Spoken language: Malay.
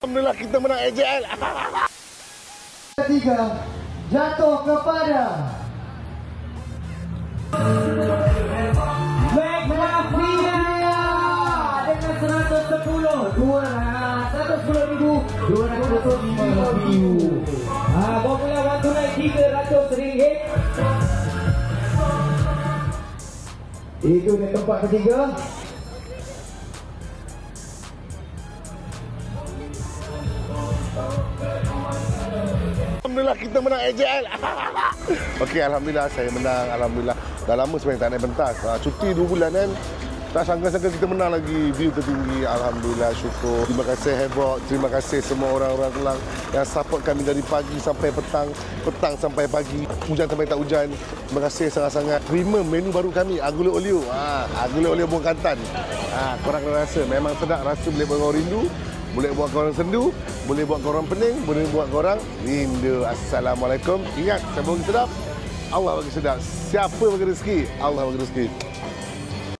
Alhamdulillah kita menang AJL. Ketiga jatuh kepada Mafia dengan 110,205 view. Formula 1 tunai RM300. Itu di tempat ketiga. Alhamdulillah kita menang AJL. Okey, alhamdulillah saya menang. Alhamdulillah. Dah lama sebenarnya tak naik pentas. Cuti 2 bulan kan. Tak sangka-sangka kita menang lagi. View tertinggi. Alhamdulillah, syukur. Terima kasih Havoc. Terima kasih semua orang-orang Kelang yang support kami dari pagi sampai petang. Petang sampai pagi. Hujan sampai tak hujan. Terima kasih sangat-sangat. Terima menu baru kami. Agule olio. Agule olio buah kantan. Korang kena rasa. Memang sedap. Rasa boleh buat korang rindu. Boleh buat korang sendu. Boleh buat korang pening. Boleh buat korang rindu. Assalamualaikum. Ingat, saya bagi sedap. Allah bagi sedap. Siapa bagi rezeki, Allah bagi rezeki.